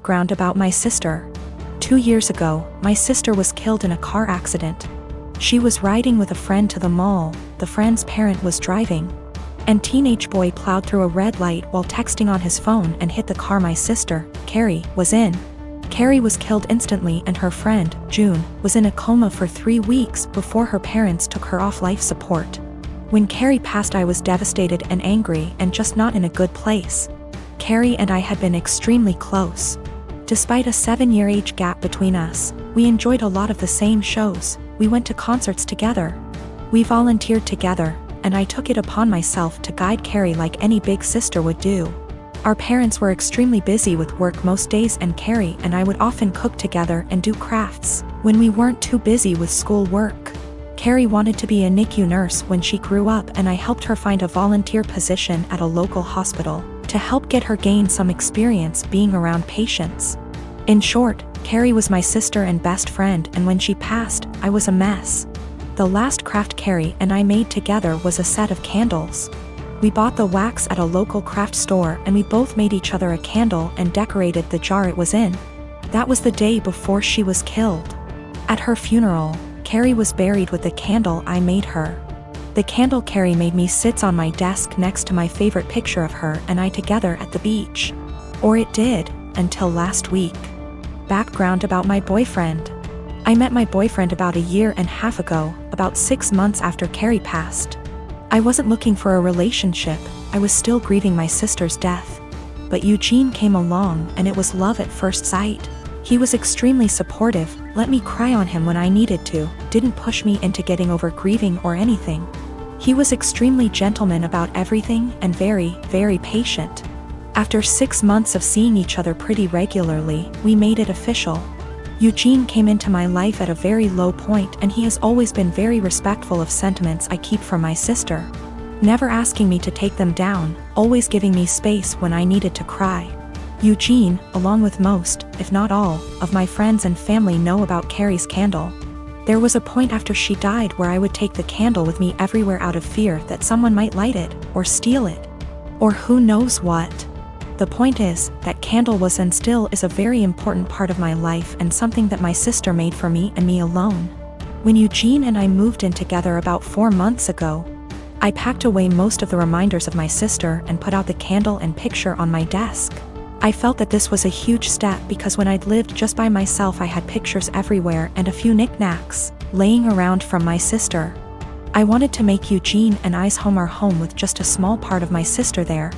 Background about my sister. 2 years ago, my sister was killed in a car accident. She was riding with a friend to the mall, the friend's parent was driving, and teenage boy plowed through a red light while texting on his phone and hit the car my sister, Carrie, was in. Carrie was killed instantly and her friend, June, was in a coma for 3 weeks before her parents took her off life support. When Carrie passed, I was devastated and angry and just not in a good place. Carrie and I had been extremely close. Despite a 7-year age gap between us, we enjoyed a lot of the same shows, we went to concerts together. We volunteered together, and I took it upon myself to guide Carrie like any big sister would do. Our parents were extremely busy with work most days, and Carrie and I would often cook together and do crafts when we weren't too busy with school work. Carrie wanted to be a NICU nurse when she grew up, and I helped her find a volunteer position at a local hospital to help get her gain some experience being around patients. In short, Carrie was my sister and best friend, and when she passed, I was a mess. The last craft Carrie and I made together was a set of candles. We bought the wax at a local craft store and we both made each other a candle and decorated the jar it was in. That was the day before she was killed. At her funeral, Carrie was buried with the candle I made her. The candle Carrie made me sits on my desk next to my favorite picture of her and I together at the beach. Or it did, until last week. Background about my boyfriend. I met my boyfriend about 1.5 years ago, about 6 months after Carrie passed. I wasn't looking for a relationship, I was still grieving my sister's death. But Eugene came along and it was love at first sight. He was extremely supportive, let me cry on him when I needed to, didn't push me into getting over grieving or anything. He was extremely gentleman about everything and very, very patient. After 6 months of seeing each other pretty regularly, we made it official. Eugene came into my life at a very low point, and he has always been very respectful of sentiments I keep from my sister. Never asking me to take them down, always giving me space when I needed to cry. Eugene, along with most, if not all, of my friends and family know about Carrie's candle. There was a point after she died where I would take the candle with me everywhere out of fear that someone might light it, or steal it. Or who knows what. The point is, that candle was and still is a very important part of my life and something that my sister made for me and me alone. When Eugene and I moved in together about 4 months ago, I packed away most of the reminders of my sister and put out the candle and picture on my desk. I felt that this was a huge step because when I'd lived just by myself I had pictures everywhere and a few knickknacks laying around from my sister. I wanted to make Eugene and I's home our home with just a small part of my sister there.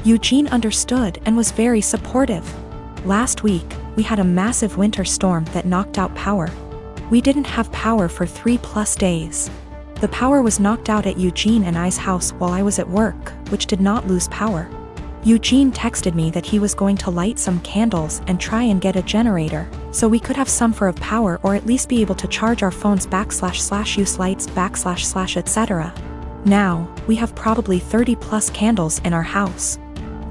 Eugene understood and was very supportive. Last week, we had a massive winter storm that knocked out power. We didn't have power for 3+ days. The power was knocked out at Eugene and I's house while I was at work, which did not lose power. Eugene texted me that he was going to light some candles and try and get a generator, so we could have some for of power or at least be able to charge our phones / use lights / etc. Now, we have probably 30+ candles in our house.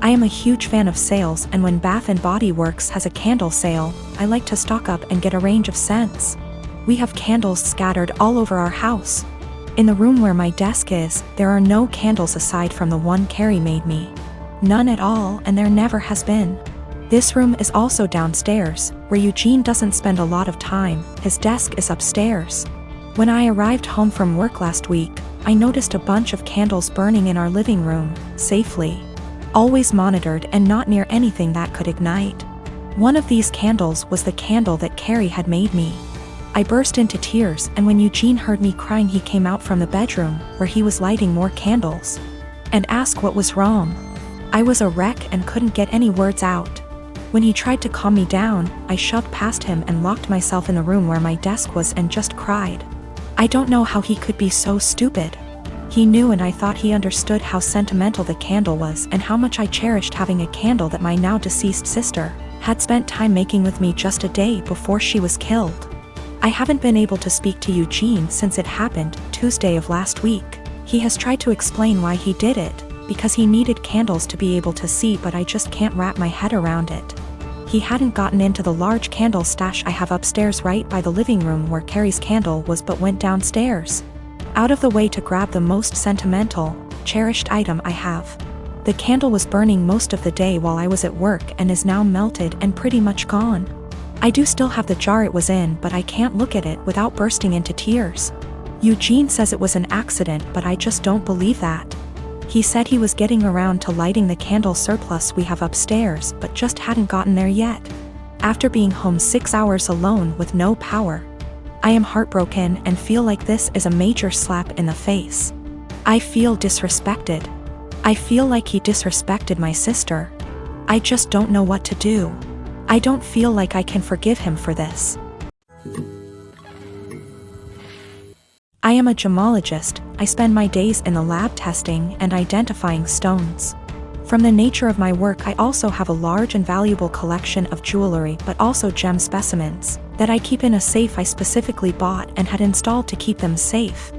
I am a huge fan of sales, and when Bath & Body Works has a candle sale, I like to stock up and get a range of scents. We have candles scattered all over our house. In the room where my desk is, there are no candles aside from the one Carrie made me. None at all, and there never has been. This room is also downstairs, where Eugene doesn't spend a lot of time, his desk is upstairs. When I arrived home from work last week, I noticed a bunch of candles burning in our living room, safely. Always monitored and not near anything that could ignite. One of these candles was the candle that Carrie had made me. I burst into tears, and when Eugene heard me crying he came out from the bedroom, where he was lighting more candles, and asked what was wrong. I was a wreck and couldn't get any words out. When he tried to calm me down, I shoved past him and locked myself in the room where my desk was and just cried. I don't know how he could be so stupid. He knew, and I thought he understood how sentimental the candle was and how much I cherished having a candle that my now deceased sister had spent time making with me just a day before she was killed. I haven't been able to speak to Eugene since it happened, Tuesday of last week. He has tried to explain why he did it, because he needed candles to be able to see, but I just can't wrap my head around it. He hadn't gotten into the large candle stash I have upstairs right by the living room where Carrie's candle was, but went downstairs, out of the way to grab the most sentimental, cherished item I have. The candle was burning most of the day while I was at work and is now melted and pretty much gone. I do still have the jar it was in, but I can't look at it without bursting into tears. Eugene says it was an accident, but I just don't believe that. He said he was getting around to lighting the candle surplus we have upstairs, but just hadn't gotten there yet. After being home 6 hours alone with no power. I am heartbroken and feel like this is a major slap in the face. I feel disrespected. I feel like he disrespected my sister. I just don't know what to do. I don't feel like I can forgive him for this. I am a gemologist. I spend my days in the lab testing and identifying stones. From the nature of my work, I also have a large and valuable collection of jewelry, but also gem specimens that I keep in a safe I specifically bought and had installed to keep them safe.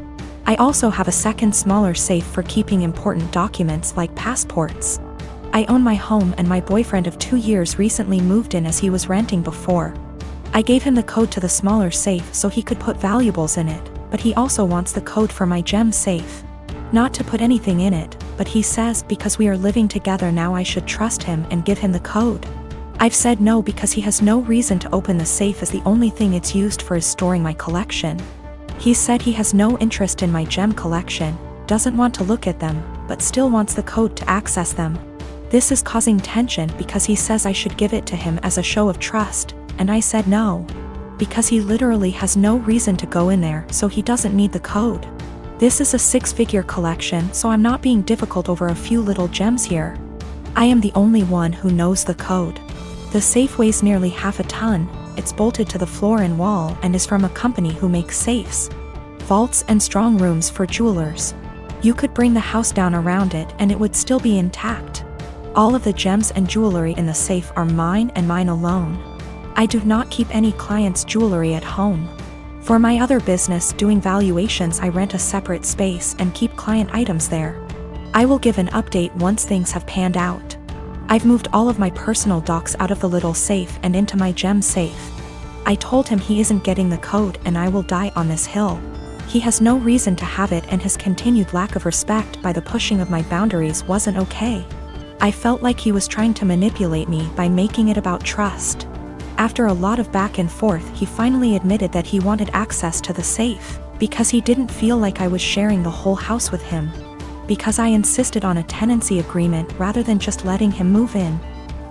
I also have a second smaller safe for keeping important documents like passports. I own my home, and my boyfriend of 2 years recently moved in as he was renting before. I gave him the code to the smaller safe so he could put valuables in it, but he also wants the code for my gem safe. Not to put anything in it, but he says because we are living together now I should trust him and give him the code. I've said no because he has no reason to open the safe, as the only thing it's used for is storing my collection. He said he has no interest in my gem collection, doesn't want to look at them, but still wants the code to access them. This is causing tension because he says I should give it to him as a show of trust, and I said no. Because he literally has no reason to go in there, so he doesn't need the code. This is a 6-figure collection, so I'm not being difficult over a few little gems here. I am the only one who knows the code. The safe weighs nearly half a ton, it's bolted to the floor and wall, and is from a company who makes safes, vaults and strong rooms for jewelers. You could bring the house down around it and it would still be intact. All of the gems and jewelry in the safe are mine and mine alone. I do not keep any clients' jewelry at home. For my other business doing valuations, I rent a separate space and keep client items there. I will give an update once things have panned out. I've moved all of my personal docs out of the little safe and into my gem safe. I told him he isn't getting the code and I will die on this hill. He has no reason to have it, and his continued lack of respect by the pushing of my boundaries wasn't okay. I felt like he was trying to manipulate me by making it about trust. After a lot of back and forth, he finally admitted that he wanted access to the safe, because he didn't feel like I was sharing the whole house with him. Because I insisted on a tenancy agreement rather than just letting him move in.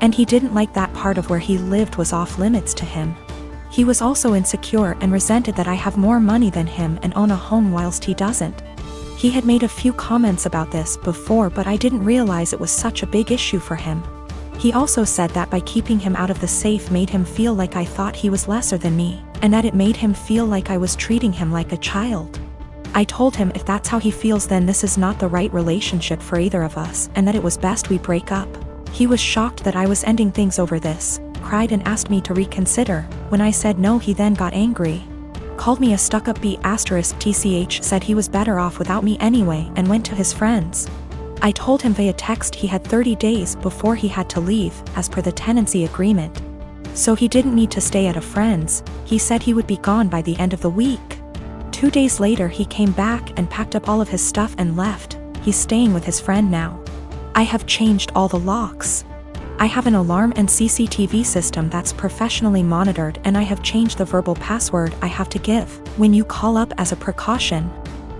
And he didn't like that part of where he lived was off limits to him. He was also insecure and resented that I have more money than him and own a home whilst he doesn't. He had made a few comments about this before, but I didn't realize it was such a big issue for him. He also said that by keeping him out of the safe made him feel like I thought he was lesser than me, and that it made him feel like I was treating him like a child. I told him if that's how he feels, then this is not the right relationship for either of us, and that it was best we break up. He was shocked that I was ending things over this, cried and asked me to reconsider. When I said no, he then got angry. Called me a stuck-up B*TCH, said he was better off without me anyway, and went to his friends. I told him via text he had 30 days before he had to leave, as per the tenancy agreement. So he didn't need to stay at a friend's. He said he would be gone by the end of the week. 2 days later he came back and packed up all of his stuff and left. He's staying with his friend now. I have changed all the locks. I have an alarm and CCTV system that's professionally monitored, and I have changed the verbal password I have to give when you call up as a precaution.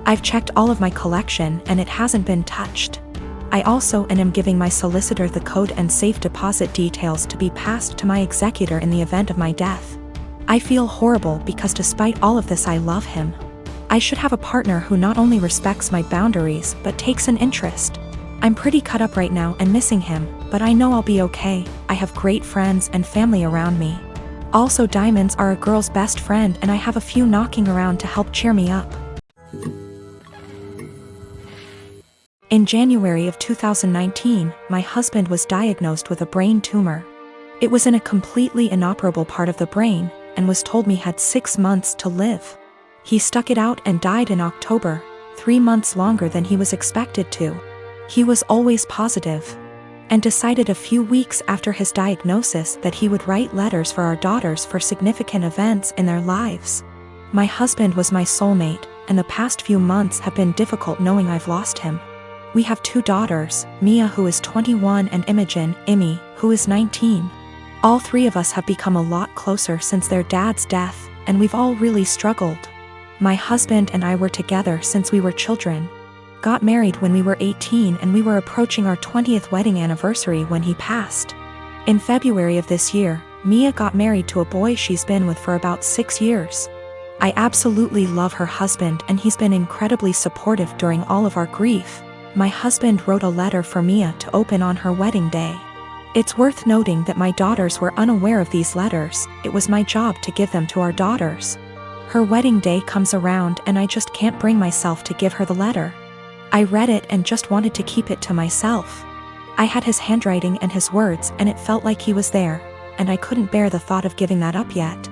I've checked all of my collection and it hasn't been touched. I also am giving my solicitor the code and safe deposit details to be passed to my executor in the event of my death. I feel horrible because despite all of this I love him. I should have a partner who not only respects my boundaries but takes an interest. I'm pretty cut up right now and missing him, but I know I'll be okay. I have great friends and family around me. Also, diamonds are a girl's best friend, and I have a few knocking around to help cheer me up. In January of 2019, my husband was diagnosed with a brain tumor. It was in a completely inoperable part of the brain, and was told me had 6 months to live. He stuck it out and died in October, 3 months longer than he was expected to. He was always positive, and decided a few weeks after his diagnosis that he would write letters for our daughters for significant events in their lives. My husband was my soulmate, and the past few months have been difficult knowing I've lost him. We have 2 daughters, Mia who is 21 and Imogen, Imi, who is 19. All 3 of us have become a lot closer since their dad's death, and we've all really struggled. My husband and I were together since we were children. Got married when we were 18 and we were approaching our 20th wedding anniversary when he passed. In February of this year, Mia got married to a boy she's been with for about 6 years. I absolutely love her husband and he's been incredibly supportive during all of our grief. My husband wrote a letter for Mia to open on her wedding day. It's worth noting that my daughters were unaware of these letters. It was my job to give them to our daughters. Her wedding day comes around and I just can't bring myself to give her the letter. I read it and just wanted to keep it to myself. I had his handwriting and his words and it felt like he was there, and I couldn't bear the thought of giving that up yet.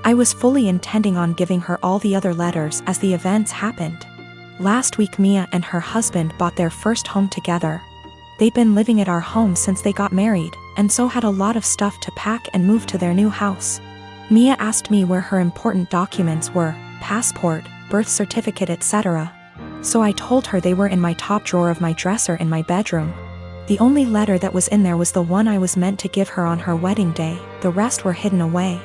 I was fully intending on giving her all the other letters as the events happened. Last week Mia and her husband bought their first home together. They'd been living at our home since they got married, and so had a lot of stuff to pack and move to their new house. Mia asked me where her important documents were, passport, birth certificate, etc. So I told her they were in my top drawer of my dresser in my bedroom. The only letter that was in there was the one I was meant to give her on her wedding day, the rest were hidden away.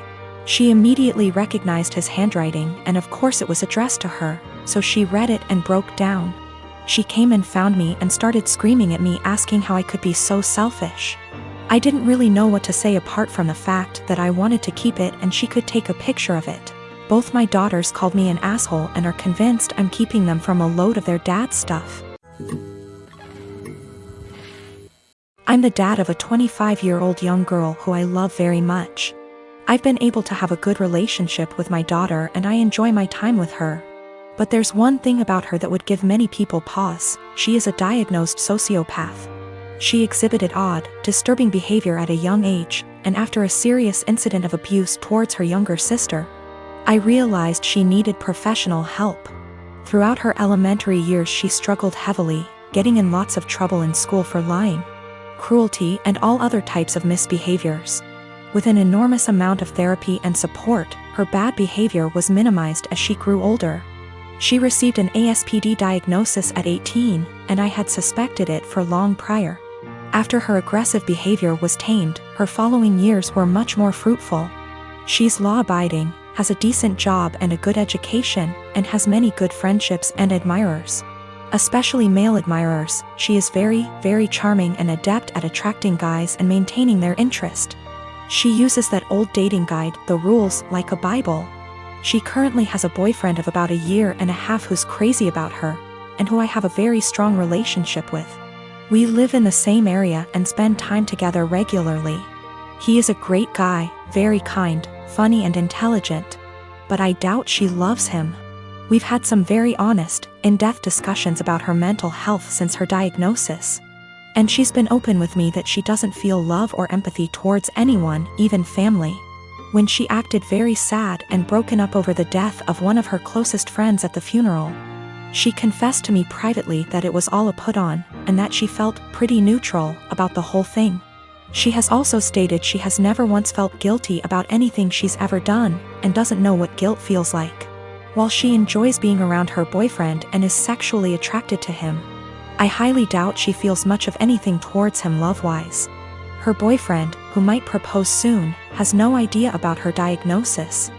She immediately recognized his handwriting and of course it was addressed to her, so she read it and broke down. She came and found me and started screaming at me asking how I could be so selfish. I didn't really know what to say apart from the fact that I wanted to keep it and she could take a picture of it. Both my daughters called me an asshole and are convinced I'm keeping them from a load of their dad's stuff. I'm the dad of a 25-year-old young girl who I love very much. I've been able to have a good relationship with my daughter and I enjoy my time with her. But there's one thing about her that would give many people pause: she is a diagnosed sociopath. She exhibited odd, disturbing behavior at a young age, and after a serious incident of abuse towards her younger sister, I realized she needed professional help. Throughout her elementary years she struggled heavily, getting in lots of trouble in school for lying, cruelty, and all other types of misbehaviors. With an enormous amount of therapy and support, her bad behavior was minimized as she grew older. She received an ASPD diagnosis at 18, and I had suspected it for long prior. After her aggressive behavior was tamed, her following years were much more fruitful. She's law-abiding, has a decent job and a good education, and has many good friendships and admirers. Especially male admirers. She is very, very charming and adept at attracting guys and maintaining their interest. She uses that old dating guide, The Rules, like a Bible. She currently has a boyfriend of about a year and a half who's crazy about her, and who I have a very strong relationship with. We live in the same area and spend time together regularly. He is a great guy, very kind, funny and intelligent. But I doubt she loves him. We've had some very honest, in-depth discussions about her mental health since her diagnosis. And she's been open with me that she doesn't feel love or empathy towards anyone, even family. When she acted very sad and broken up over the death of one of her closest friends at the funeral, she confessed to me privately that it was all a put-on, and that she felt pretty neutral about the whole thing. She has also stated she has never once felt guilty about anything she's ever done, and doesn't know what guilt feels like. While she enjoys being around her boyfriend and is sexually attracted to him, I highly doubt she feels much of anything towards him love-wise. Her boyfriend, who might propose soon, has no idea about her diagnosis.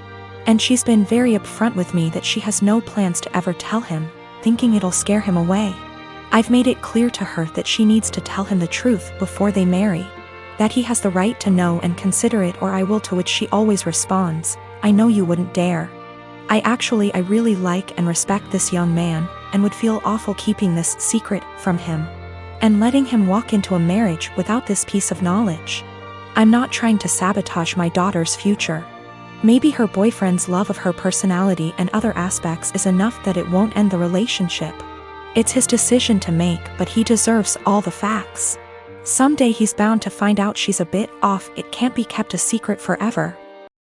And she's been very upfront with me that she has no plans to ever tell him, thinking it'll scare him away. I've made it clear to her that she needs to tell him the truth before they marry. That he has the right to know and consider it, or I will, to which she always responds, "I know you wouldn't dare." I really like and respect this young man, and would feel awful keeping this secret from him, and letting him walk into a marriage without this piece of knowledge. I'm not trying to sabotage my daughter's future. Maybe her boyfriend's love of her personality and other aspects is enough that it won't end the relationship. It's his decision to make, but he deserves all the facts. Someday he's bound to find out she's a bit off. It can't be kept a secret forever.